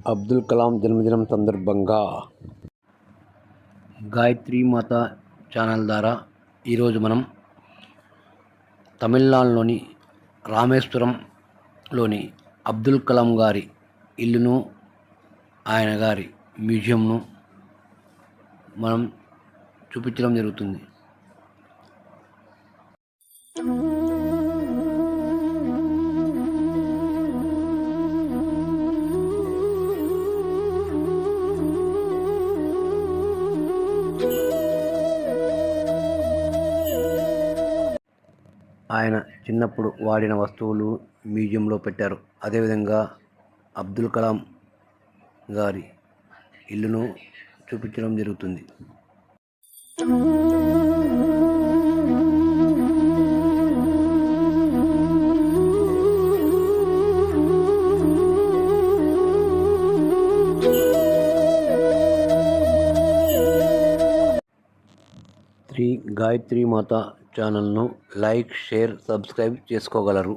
అబ్దుల్ కలాం జన్మదినం సందర్భంగా గాయత్రి మాత ఛానల్ ద్వారా ఈరోజు మనం తమిళనాడులోని రామేశ్వరంలోని అబ్దుల్ కలాం గారి ఇల్లును, ఆయన గారి మ్యూజియంను మనం చూపించడం జరుగుతుంది. ఆయన చిన్నప్పుడు వాడిన వస్తువులు మ్యూజియంలో పెట్టారు. అదేవిధంగా అబ్దుల్ కలాం గారి ఇల్లును చూపించడం జరుగుతుంది. శ్రీ గాయత్రి మాత ఛానల్ను లైక్, షేర్, సబ్స్క్రైబ్ చేసుకోగలరు.